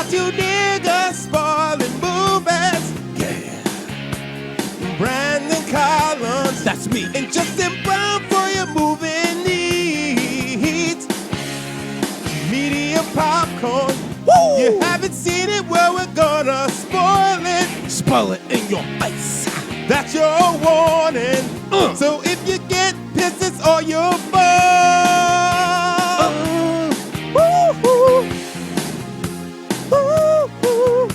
Cause you niggas spoiling movies. Yeah. Brandon Collins, that's me. And Justin Brown for your movie needs. Media popcorn. Woo! You haven't seen it, well, we're gonna spoil it. Spoil it in your face. That's your warning. So if you get pissed, it's all your fault. Woo-hoo. Woo-hoo.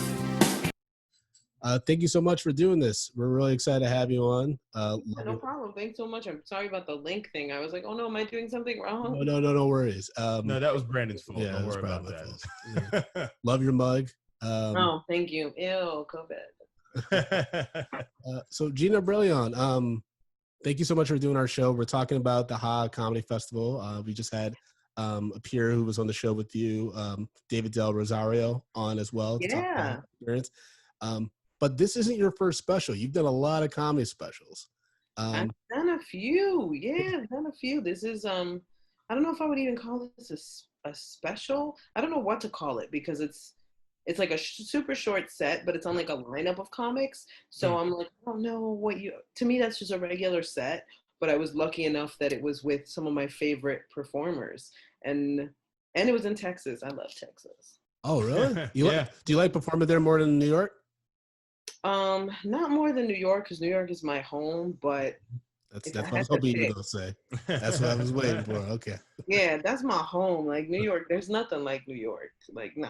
Thank you so much for doing this. We're really excited to have you on. No problem. Thanks so much. I'm sorry about the link thing. I was like, oh no, am I doing something wrong? No worries. No, that was Brandon's fault. Yeah, Don't that's worry about probably my that. fault. Love your mug. Oh, thank you. Ew, COVID. So Gina Brillon, thank you so much for doing our show. We're talking about the Ha Comedy Festival. We just had a peer who was on the show with you, David Del Rosario, on as well. To talk about his experience. But this isn't your first special. You've done a lot of comedy specials. I've done a few. Yeah, I've done a few. This is I don't know if I would even call this a special. I don't know what to call it because it's like a super short set, but it's on like a lineup of comics. So I'm like, I don't know to me, that's just a regular set, but I was lucky enough that it was with some of my favorite performers and it was in Texas. I love Texas. Oh, really? Do you like performing there more than New York? Not more than New York, because New York is my home, but that's what I was hoping you were gonna say. That's what I was waiting for. Okay. Yeah, that's my home. Like New York, there's nothing like New York. Like, nah.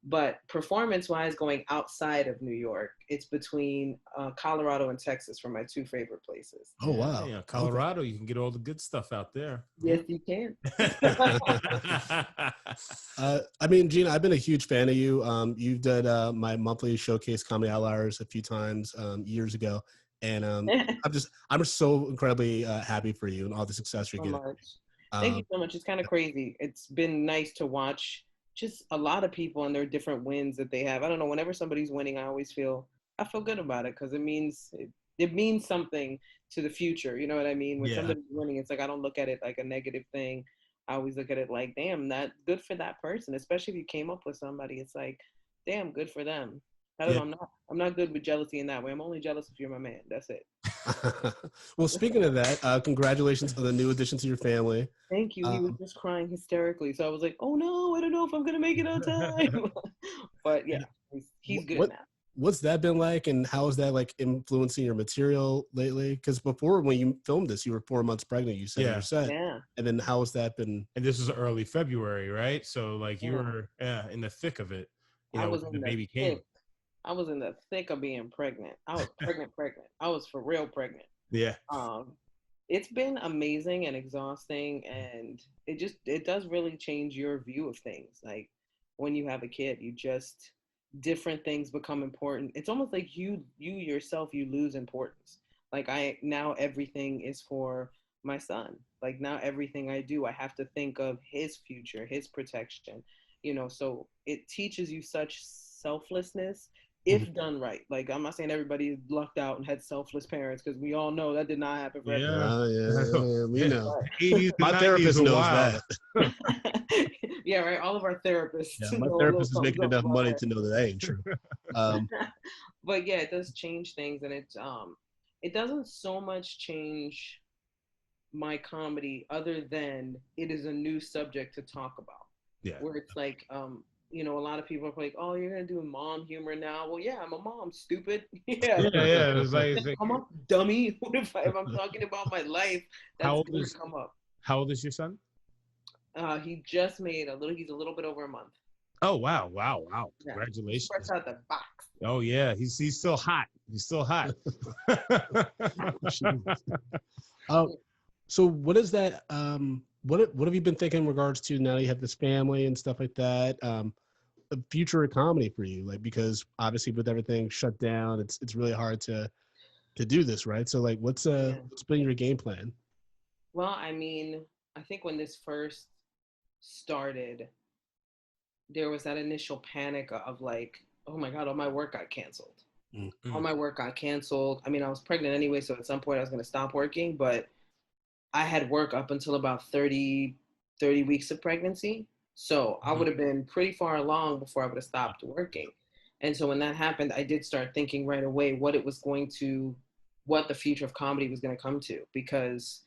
But performance-wise, going outside of New York, it's between Colorado and Texas for my two favorite places. Oh, wow. Yeah, Colorado, you can get all the good stuff out there. Yes, you can. I mean, Gina, I've been a huge fan of you. You did my monthly showcase Comedy Outliers a few times years ago. And I'm just so incredibly happy for you and all the success you're getting. Thank you so much. It's kind of crazy. It's been nice to watch just a lot of people and their different wins that they have. I don't know, whenever somebody's winning, I feel good about it because it means something to the future. You know what I mean? When somebody's winning, it's like I don't look at it like a negative thing. I always look at it like, damn, that good for that person. Especially if you came up with somebody, it's like, damn, good for them. I don't know. I'm not good with jealousy in that way. I'm only jealous if you're my man. That's it. Well, speaking of that, congratulations on the new addition to your family. Thank you. He was just crying hysterically. So I was like, oh no, I don't know if I'm going to make it on time. But yeah, he's good now. What's that been like, and how is that like influencing your material lately? Because before, when you filmed this, you were 4 months pregnant. You said in your set, and then how has that been? And this was early February, right? So like you were in the thick of it. You know, when the baby came. I was in the thick of being pregnant. I was pregnant. I was for real pregnant. Yeah. It's been amazing and exhausting, and it does really change your view of things. Like when you have a kid, different things become important. It's almost like you yourself, you lose importance. Like now everything is for my son. Like now everything I do, I have to think of his future, his protection, so it teaches you such selflessness if done right. Like I'm not saying everybody lucked out and had selfless parents, because we all know that did not happen for everyone. Yeah, we know. My therapist knows that. Yeah, right. All of our therapists. Yeah, my therapist is making enough money to know that ain't true. But yeah, it does change things, and it doesn't so much change my comedy, other than it is a new subject to talk about. Yeah. Where it's like, a lot of people are like, oh, you're going to do mom humor now. Well, yeah, I'm a mom, stupid. Yeah. It was like, come up, dummy. What if I'm talking about my life? That's going to come up. How old is your son? He just made he's a little bit over a month. Oh, wow. Yeah. Congratulations. Fresh out the box. Oh, yeah. He's still hot. So what is that? What have you been thinking in regards to now you have this family and stuff like that? The future of comedy for you, like, because obviously with everything shut down, it's really hard to do this, right? So like, what's been your game plan? Well, I mean, I think when this first started, there was that initial panic of like, oh my God, all my work got canceled. Mm-hmm. All my work got canceled. I mean, I was pregnant anyway, so at some point I was going to stop working, but I had work up until about 30 weeks of pregnancy. So I would have been pretty far along before I would have stopped working. And so when that happened, I did start thinking right away what the future of comedy was going to come to, because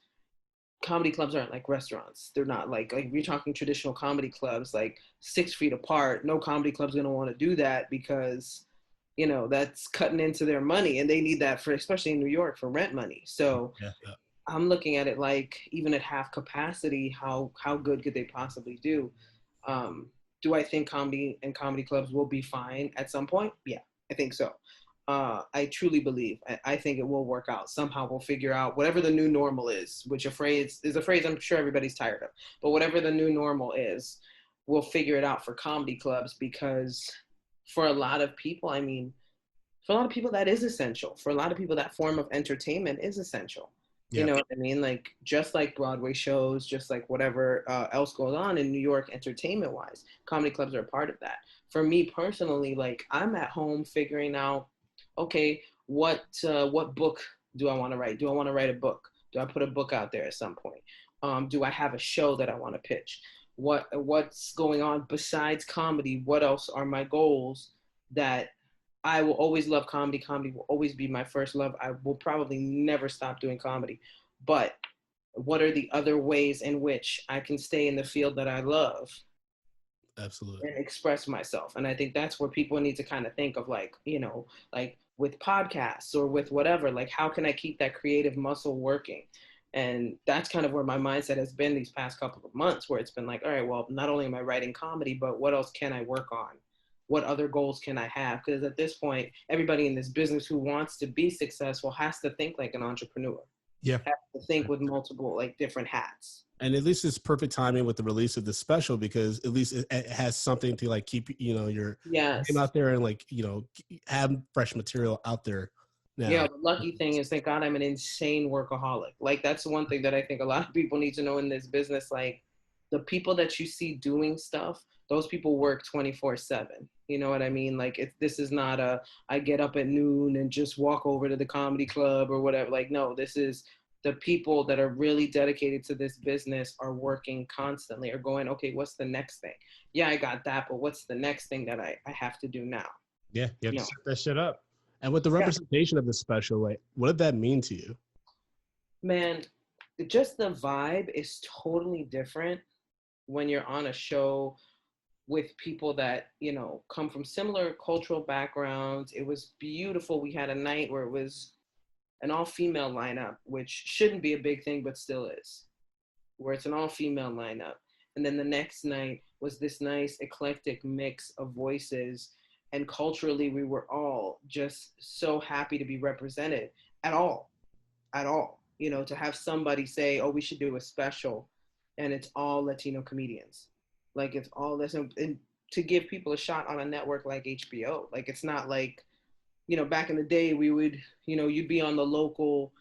comedy clubs aren't like restaurants. They're not like we're talking traditional comedy clubs, like 6 feet apart. No comedy club's going to want to do that, because, that's cutting into their money, and they need that for, especially in New York, for rent money. So Yeah. I'm looking at it like, even at half capacity, how good could they possibly do? Do I think comedy and comedy clubs will be fine at some point? Yeah, I think so. I truly believe. I think it will work out. Somehow we'll figure out whatever the new normal is, which is a phrase I'm sure everybody's tired of. But whatever the new normal is, we'll figure it out for comedy clubs, because for a lot of people, that is essential. For a lot of people, that form of entertainment is essential. Yeah. You know what I mean? Like, just like Broadway shows, just like whatever else goes on in New York entertainment wise, comedy clubs are a part of that. For me personally, like, I'm at home figuring out, okay, what book do I want to write? Do I want to write a book? Do I put a book out there at some point? Do I have a show that I want to pitch? What's going on besides comedy? What else are my goals? That I will always love comedy. Comedy will always be my first love. I will probably never stop doing comedy. But what are the other ways in which I can stay in the field that I love? Absolutely. And express myself. And I think that's where people need to kind of think of, like, like with podcasts or with whatever, like, how can I keep that creative muscle working? And that's kind of where my mindset has been these past couple of months, where it's been like, all right, well, not only am I writing comedy, but what else can I work on? What other goals can I have? Because at this point, everybody in this business who wants to be successful has to think like an entrepreneur. Yeah. Has to think with multiple, like, different hats. And at least it's perfect timing with the release of the special, because at least it has something to like keep, your name out there, and like, have fresh material out there now. Yeah, the lucky thing is, thank God, I'm an insane workaholic. Like, that's one thing that I think a lot of people need to know in this business. Like, the people that you see doing stuff, those people work 24/7. You know what I mean? Like, this is not I get up at noon and just walk over to the comedy club or whatever. Like, no, this is the people that are really dedicated to this business are working constantly, are going, okay, what's the next thing? Yeah, I got that, but what's the next thing that I have to do now? Yeah, you have to set that shit up. And with the representation of the special, like, what did that mean to you? Man, just the vibe is totally different when you're on a show with people that, come from similar cultural backgrounds. It was beautiful. We had a night where it was an all-female lineup, which shouldn't be a big thing, but still is, where it's an all-female lineup. And then the next night was this nice eclectic mix of voices. And culturally, we were all just so happy to be represented at all. To have somebody say, oh, we should do a special, and it's all Latino comedians. Like, it's all this, and to give people a shot on a network like HBO. Like, it's not like, back in the day, we would, you'd be on the local,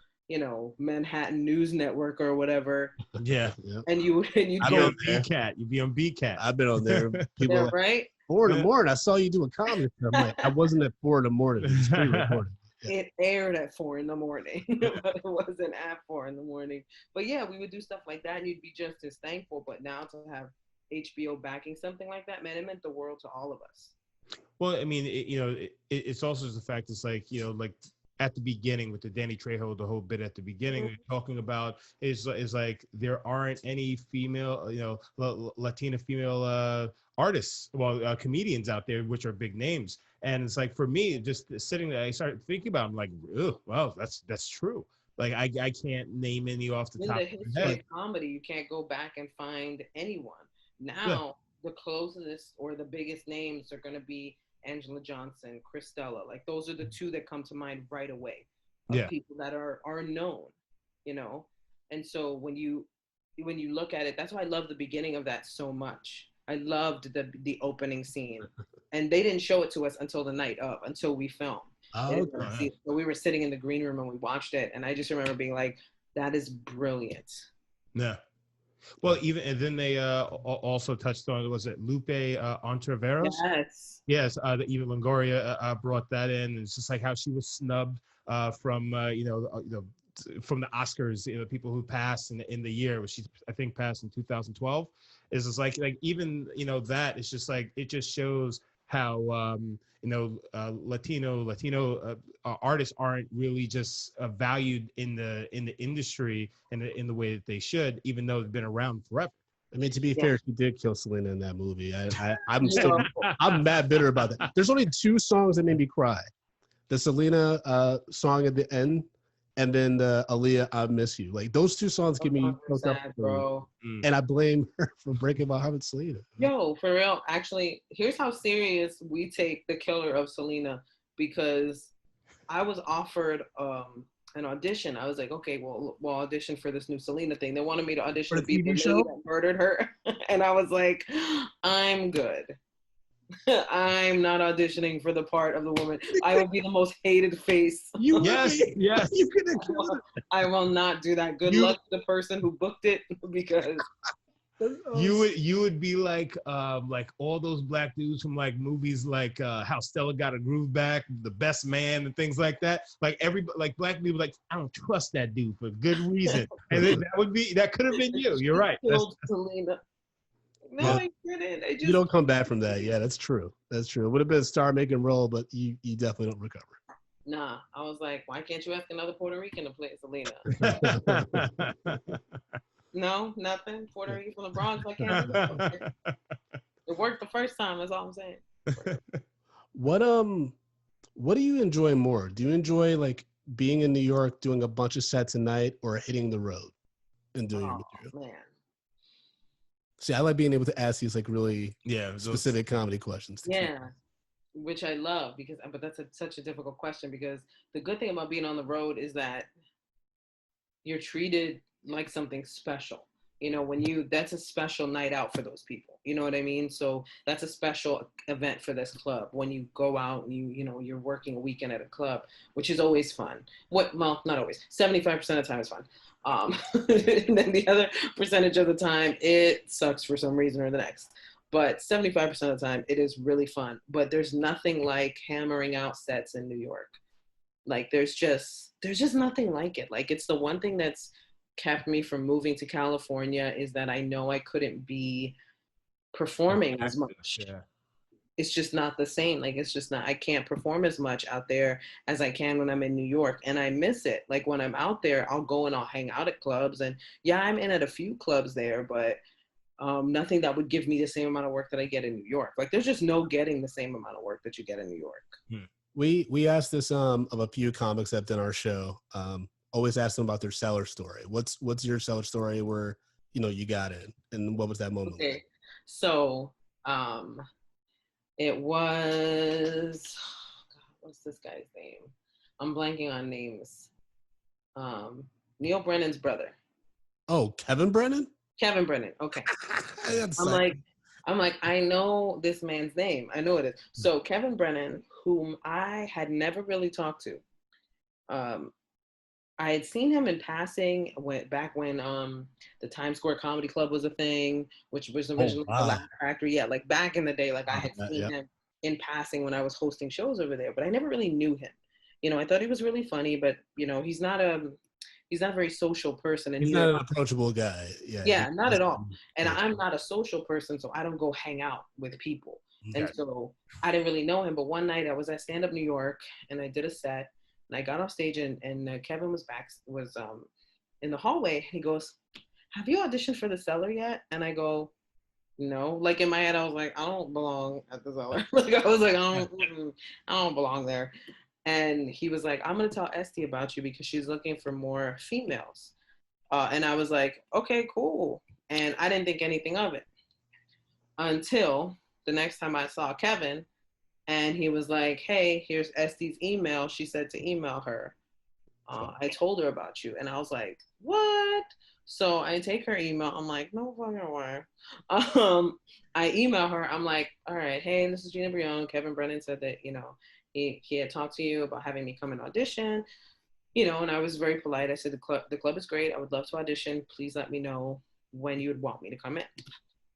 Manhattan News Network or whatever. Yeah. And you'd be on BCAT. You'd be on BCAT. I've been on there. People yeah, right? 4 in the morning. I saw you do a comedy. I'm like, I wasn't at 4 in the morning. It was pre-recorded. It aired at 4 in the morning, but it wasn't at 4 in the morning. But yeah, we would do stuff like that, and you'd be just as thankful. But now to have HBO backing something like that, man, it meant the world to all of us. Well, I mean, it's also the fact it's like, like at the beginning with the Danny Trejo, the whole bit at the beginning, talking about is like there aren't any female, Latina female artists, comedians out there, which are big names. And it's like, for me, just sitting there, I started thinking about it, I'm like, oh, wow, that's true. Like, I can't name any off the top of my head. In the history of comedy, you can't go back and find anyone. Now, the closest or the biggest names are going to be Angela Johnson, Christella. Like, those are the two that come to mind right away of people that are known, And so when you look at it, that's why I love the beginning of that so much. I loved the opening scene, and they didn't show it to us until the night of, until we filmed. So we were sitting in the green room and we watched it, and I just remember being like, "That is brilliant." Yeah. Well, and then they also touched on, was it Lupe Ontiveros? Yes. Eva Longoria brought that in. And it's just like how she was snubbed from from the Oscars, people who passed in the year. She, I think, passed in 2012, It's just like even that it's just like it just shows how Latino artists aren't really just valued in the industry in the way that they should, even though they've been around forever. I mean, to be Yeah. fair, she did kill Selena in that movie. I'm Yeah. still, I'm mad bitter about that. There's only 2 songs that made me cry: the Selena song at the end, and then the Aaliyah "I Miss You." Like those 2 songs give me choked up, sad, bro. and I blame her for breaking my heart with Selena. Yo, for real. Actually, here's how serious we take the killer of Selena, because I was offered an audition. I was like, okay, well, we'll audition for this new Selena thing. They wanted me to audition For to the be the TV lady show? that murdered her, and I was like, I'm good. I'm not auditioning for the part of the woman. I will be the most hated face. You Yes, yes. You could have killed it. I will not do that. Good luck to the person who booked it, because You would be like all those black dudes from like movies like How Stella Got a Groove Back, The Best Man, and things like that. Like black people like, I don't trust that dude for good reason, and then that could have been you. You're right. killed Selena. No, Yeah. I didn't. I just You don't come back from that. Yeah, that's true. That's true. It would have been a star-making role, but you definitely don't recover. Nah. I was like, why can't you ask another Puerto Rican to play Selena? No, nothing. Puerto Rican from the Bronx. I can't do that. It worked the first time. That's all I'm saying. What do you enjoy more? Do you enjoy like being in New York doing a bunch of sets a night, or hitting the road and doing your material? Man. See, I like being able to ask these like really Yeah, specific comedy questions. Yeah, which I love, but that's such a difficult question, because the good thing about being on the road is that you're treated like something special. That's a special night out for those people. You know what I mean? So that's a special event for this club. When you go out and you're working a weekend at a club, which is always fun. Well, not always. 75% of the time is fun. And then the other percentage of the time, it sucks for some reason or the next. But 75% of the time, it is really fun. But there's nothing like hammering out sets in New York. Like there's just nothing like it. Like it's the one thing that's kept me from moving to California, is that I know I couldn't be performing as much. Yeah. It's just not the same. Like it's just not, I can't perform as much out there as I can when I'm in New York, and I miss it. Like when I'm out there, I'll go and I'll hang out at clubs, and yeah, I'm in at a few clubs there, but nothing that would give me the same amount of work that I get in New York. Like there's just no getting the same amount of work that you get in New York. We asked this of a few comics that have done our show. Always ask them about their cellar story. What's your cellar story where you got in, and what was that moment? Okay, so it was, what's this guy's name? I'm blanking on names. Neil Brennan's brother. Oh, Kevin Brennan? Kevin Brennan. Okay. That's I'm like, I know this man's name. I know it is. So Kevin Brennan, whom I had never really talked to. I had seen him in passing back when the Times Square Comedy Club was a thing, which was originally the Laugh Factory. Yeah, like back in the day, like I had seen him in passing when I was hosting shows over there, but I never really knew him. I thought he was really funny, but he's not a very social person, and he's not an approachable guy. Yeah, not at all. And I'm not a social person, so I don't go hang out with people. Okay. And so I didn't really know him. But one night I was at Stand Up New York, and I did a set, and I got off stage, and Kevin was in the hallway. He goes, "Have you auditioned for The Cellar yet?" And I go, "No." Like in my head, I was like, "I don't belong at The Cellar." Like I was like, I don't belong there. And he was like, "I'm going to tell Esty about you because she's looking for more females." And I was like, "Okay, cool." And I didn't think anything of it until the next time I saw Kevin, and he was like, "Hey, here's Esty's email. She said to email her. I told her about you." And I was like, "What?" So I take her email. I'm like, "No fucking way." I email her. I'm like, "All right, hey, this is Gina Brillon. Kevin Brennan said that, he had talked to you about having me come and audition, and I was very polite. I said, the club is great. I would love to audition. Please let me know when you would want me to come in."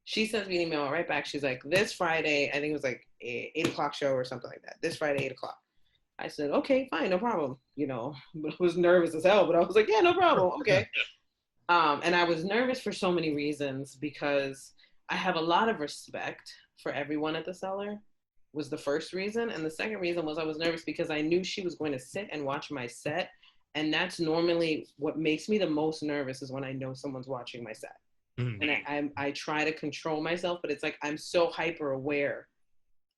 She sends me an email right back. She's like, "This Friday," I think it was like 8:00 show or something like that. "This Friday, 8:00. I said, "Okay, fine, no problem." But I was nervous as hell, but I was like, "Yeah, no problem. Okay." And I was nervous for so many reasons, because I have a lot of respect for everyone at the Cellar was the first reason. And the second reason was I was nervous because I knew she was going to sit and watch my set. And that's normally what makes me the most nervous is when I know someone's watching my set. Mm. And I try to control myself, but it's like I'm so hyper aware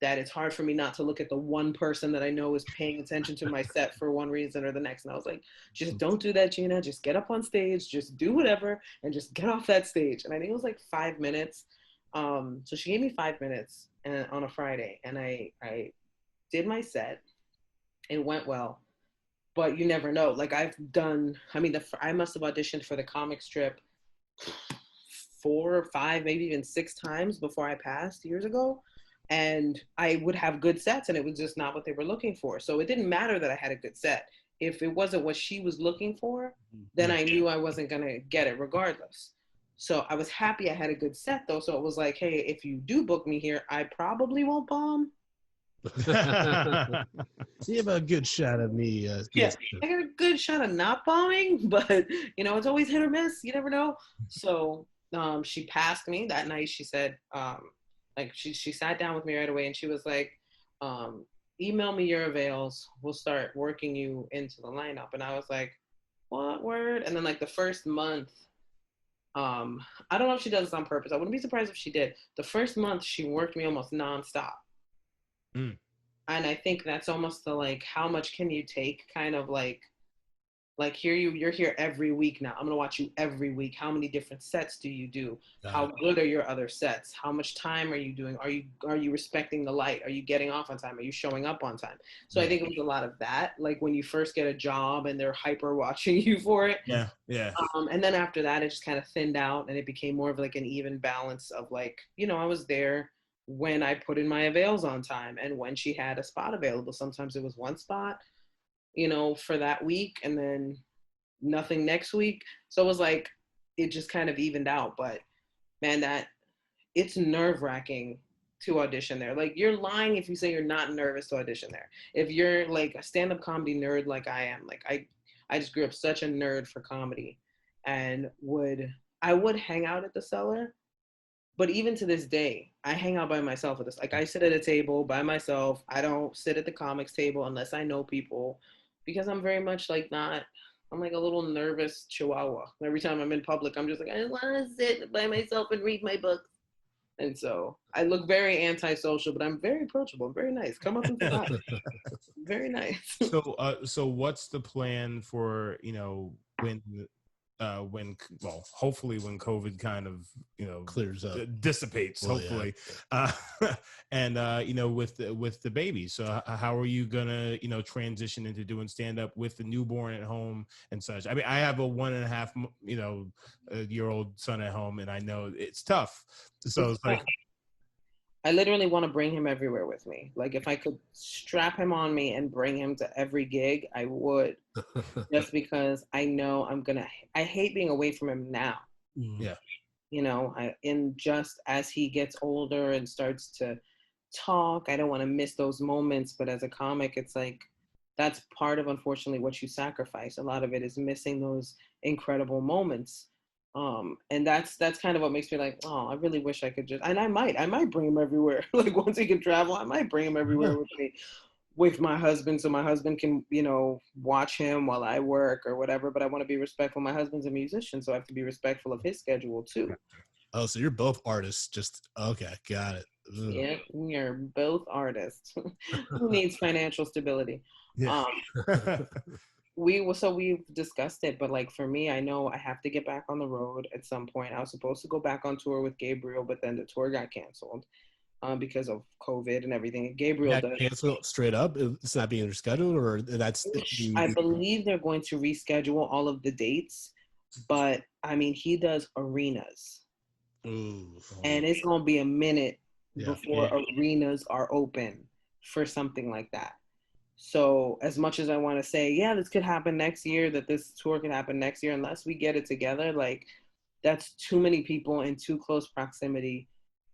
that it's hard for me not to look at the one person that I know is paying attention to my set for one reason or the next. And I was like, just don't do that, Gina. Just get up on stage, just do whatever, and just get off that stage. And I think it was like 5 minutes. So she gave me 5 minutes on a Friday, and I did my set. It went well, but you never know. Like I must have auditioned for the comic strip 4 or 5, maybe even 6 times before I passed years ago. And I would have good sets, and it was just not what they were looking for. So it didn't matter that I had a good set. If it wasn't what she was looking for, then I knew I wasn't going to get it regardless. So I was happy I had a good set, though. So it was like, hey, if you do book me here, I probably won't bomb. You have a good shot of me. Yeah, I got a good shot of not bombing, but, you know, it's always hit or miss. You never know. So she passed me that night. She said, she sat down with me right away, and she was like, email me your avails. We'll start working you into the lineup. And I was like, what word? And then like the first month, I don't know if she does this on purpose. I wouldn't be surprised if she did. The first month she worked me almost nonstop. Mm. And I think that's almost the like, how much can you take kind of like you're here every week now. I'm gonna watch you every week. How many different sets do you do? How good are your other sets? How much time are you doing? Are you respecting the light? Are you getting off on time? Are you showing up on time? So I think it was a lot of that. Like when you first get a job and they're hyper watching you for it. Yeah, yeah. And then after that, it just kind of thinned out, and it became more of like an even balance of like, you know, I was there when I put in my avails on time and when she had a spot available. Sometimes it was one spot, you know, for that week, and then nothing next week. So it was like, it just kind of evened out. But man, that it's nerve-wracking to audition there. Like you're lying if you say you're not nervous to audition there. If you're like a stand-up comedy nerd like I am, like I just grew up such a nerd for comedy, and I would hang out at the Cellar. But even to this day, I hang out by myself at this. Like I sit at a table by myself. I don't sit at the comics table unless I know people, because I'm very much like I'm like a little nervous chihuahua. Every time I'm in public, I'm just like, I just want to sit by myself and read my books. And so I look very antisocial, but I'm very approachable. I'm very nice. Come up and talk. Very nice. So what's the plan for, you know, hopefully when COVID kind of, you know, clears up, dissipates, hopefully. Yeah. And you know, with the baby. So how are you gonna, you know, transition into doing stand up with the newborn at home and such? I mean, I have a 1.5, you know, year old son at home, and I know it's tough. So it's like, I literally want to bring him everywhere with me. Like if I could strap him on me and bring him to every gig, I would. Just because I know I hate being away from him now. Yeah. You know, just as he gets older and starts to talk, I don't want to miss those moments. But as a comic, it's like, that's part of, unfortunately, what you sacrifice. A lot of it is missing those incredible moments. And that's kind of what makes me like, oh, I really wish I could just, and I might bring him everywhere. Like once he can travel, I might bring him everywhere with me, with my husband, so my husband can, you know, watch him while I work or whatever. But I want to be respectful. My husband's a musician, so I have to be respectful of his schedule too. Oh, so you're both artists. Just okay, got it. Ugh. Yeah, you're both artists. Who needs financial stability? Yeah. We've discussed it, but like for me, I know I have to get back on the road at some point. I was supposed to go back on tour with Gabriel, but then the tour got canceled because of COVID and everything. Gabriel does cancel straight up. It's not being rescheduled, or that's. I believe they're going to reschedule all of the dates, but I mean he does arenas, and it's going to be a minute before arenas are open for something like that. So as much as I want to say, yeah, this could happen next year, that this tour could happen next year, unless we get it together, like that's too many people in too close proximity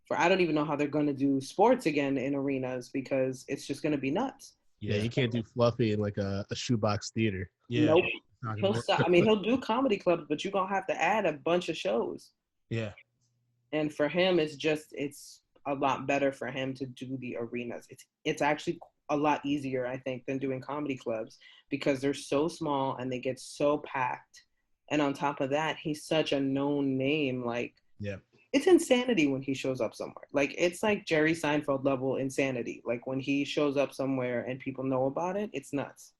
for, I don't even know how they're going to do sports again in arenas, because it's just going to be nuts. Yeah, you can't do Fluffy in like a shoebox theater. Yeah. Nope. He'll do comedy clubs, but you're going to have to add a bunch of shows. Yeah. And for him, it's a lot better for him to do the arenas. It's actually a lot easier, I think, than doing comedy clubs because they're so small and they get so packed. And on top of that, he's such a known name. Like, Yeah. it's insanity when he shows up somewhere. Like, it's like Jerry Seinfeld level insanity. Like, when he shows up somewhere and people know about it, it's nuts.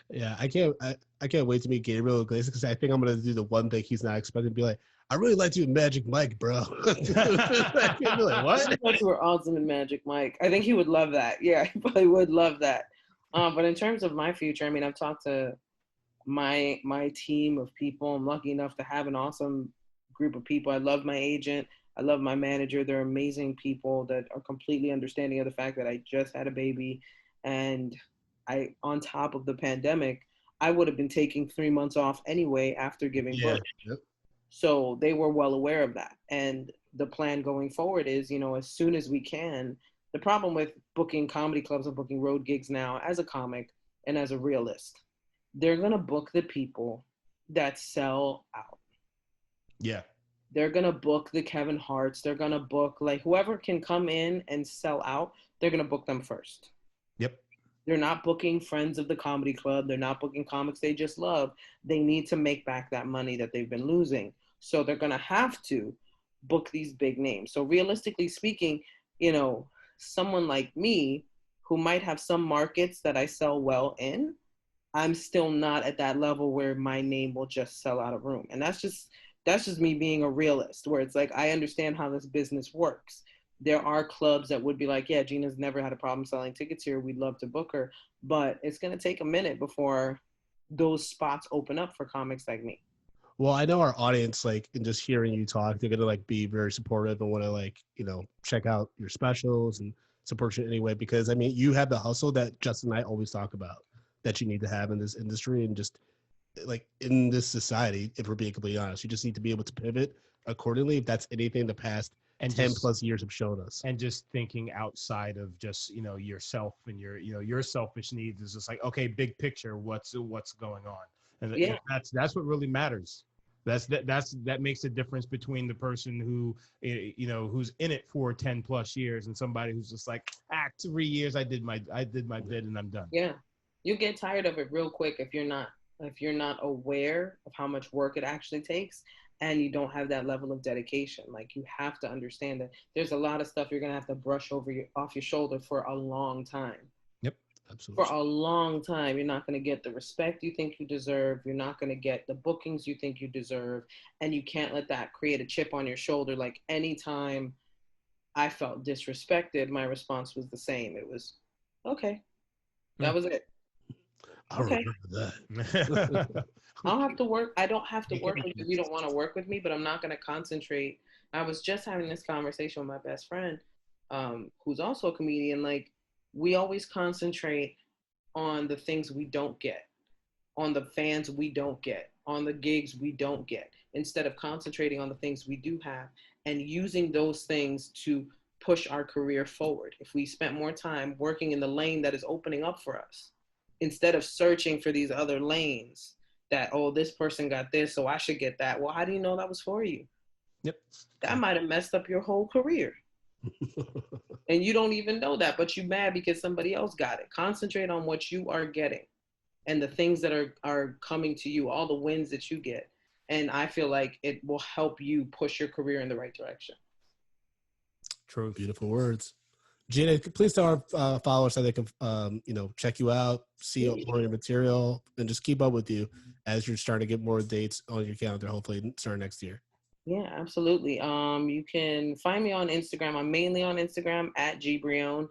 Yeah, I can't wait to meet Gabriel Iglesias because I think I'm gonna do the one thing he's not expecting to be like, I really like you in Magic Mike, bro. I'd be like, I what? thought you were awesome in Magic Mike. I think he would love that. Yeah, he probably would love that. But in terms of my future, I mean, I've talked to my team of people. I'm lucky enough to have an awesome group of people. I love my agent. I love my manager. They're amazing people that are completely understanding of the fact that I just had a baby, and on top of the pandemic, I would have been taking 3 months off anyway after giving Yeah. birth. Yep. So they were well aware of that. And the plan going forward is, as soon as we can, the problem with booking comedy clubs and booking road gigs now as a comic and as a realist, they're going to book the people that sell out. Yeah. They're going to book the Kevin Harts. They're going to book like whoever can come in and sell out, they're going to book them first. Yep. They're not booking friends of the comedy club. They're not booking comics they just love. They need to make back that money that they've been losing. So they're going to have to book these big names. So realistically speaking, someone like me who might have some markets that I sell well in, I'm still not at that level where my name will just sell out a room. And that's just me being a realist, where it's like I understand how this business works. There are clubs that would be like, yeah, Gina's never had a problem selling tickets here. We'd love to book her. But it's going to take a minute before those spots open up for comics like me. Well, I know our audience, like, in just hearing you talk, they're gonna like be very supportive and want to like, check out your specials and support you anyway. Because I mean, you have the hustle that Justin and I always talk about that you need to have in this industry and just like in this society. If we're being completely honest, you just need to be able to pivot accordingly. If that's anything the past And 10 just plus years have shown us. and just thinking outside of just yourself and your selfish needs is just like, okay, big picture, what's going on, and Yeah. that's what really matters. That makes a difference between the person who who's in it for 10 plus years and somebody who's just like, 3 years, I did my bid and I'm done. Yeah. You get tired of it real quick if you're not aware of how much work it actually takes and you don't have that level of dedication. Like, you have to understand that there's a lot of stuff you're going to have to brush off your shoulder for a long time. Yep. Absolutely. For a long time, you're not going to get the respect you think you deserve. You're not going to get the bookings you think you deserve. And you can't let that create a chip on your shoulder. Like, anytime I felt disrespected, my response was the same. It was, okay, that was it. I'll Okay. remember that. I don't have to work. I don't have to You work can- because you don't want to work with me, but I'm not going to concentrate. I was just having this conversation with my best friend, who's also a comedian. Like, we always concentrate on the things we don't get, on the fans we don't get, on the gigs we don't get, instead of concentrating on the things we do have and using those things to push our career forward. If we spent more time working in the lane that is opening up for us, instead of searching for these other lanes that, oh, this person got this, so I should get that. Well, how do you know that was for you? Yep. That might have messed up your whole career. And you don't even know that, but you're mad because somebody else got it. Concentrate on what you are getting and the things that are coming to you, all the wins that you get. And I feel like it will help you push your career in the right direction. True. Beautiful words. Gina, please tell our followers how they can, check you out, see more of your material, and just keep up with you as you're starting to get more dates on your calendar, hopefully starting next year. Yeah, absolutely. You can find me on Instagram. I'm mainly on Instagram at G Brillon,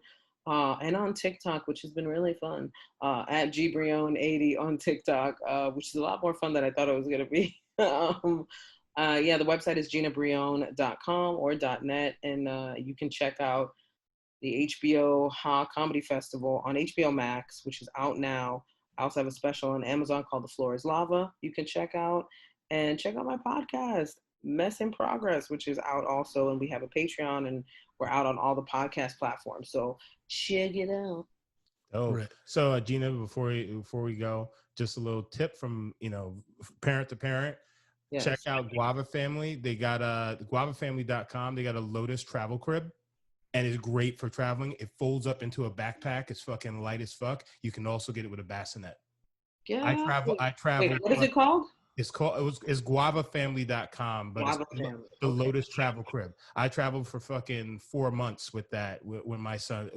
and on TikTok, which has been really fun, at G Brillon80 on TikTok, which is a lot more fun than I thought it was going to be. The website is ginabrillon.com or .net, and you can check out the HBO Comedy Festival on HBO Max, which is out now. I also have a special on Amazon called The Floor is Lava you can check out. And check out my podcast, Mess in Progress, which is out also. And we have a Patreon, and we're out on all the podcast platforms. So check it out. Oh, Right. So Gina, before we go, just a little tip from parent to parent. Yes. check out Guava Family. They got guavafamily.com. They got a Lotus travel crib, and it's great for traveling. It folds up into a backpack. It's fucking light as fuck. You can also get it with a bassinet. Yeah. I travel. Wait, what is it called? It's guavafamily.com, but Guava it's Family. the Okay. Lotus travel crib. I traveled for fucking 4 months with that with my son.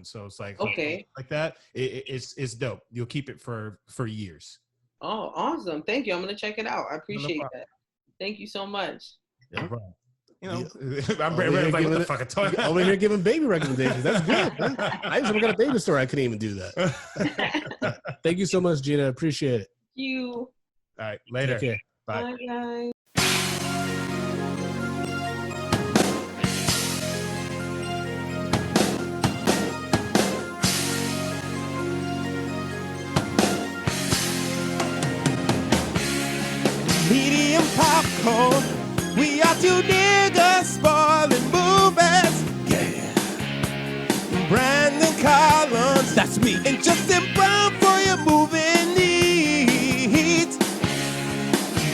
So it's like Okay. like that. It's dope. You'll keep it for years. Oh, awesome. Thank you. I'm going to check it out. I No appreciate problem. that. Thank you so much. Yeah, bro. You know, Yeah. I'm like, what the fuck? Over here giving baby recommendations. That's good. I used to work at a baby store. I couldn't even do that. Thank you so much, Gina. Appreciate it. You. All right, later. Take care. Bye. Bye, guys. Medium popcorn. We are two niggas spoiling movies. Yeah. Brandon Collins, that's me. And Justin Brown for your movie needs.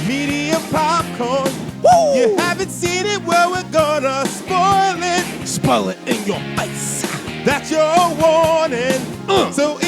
Medium popcorn. Woo! You haven't seen it, well, we're gonna spoil it. Spoil it in your face. That's your warning. So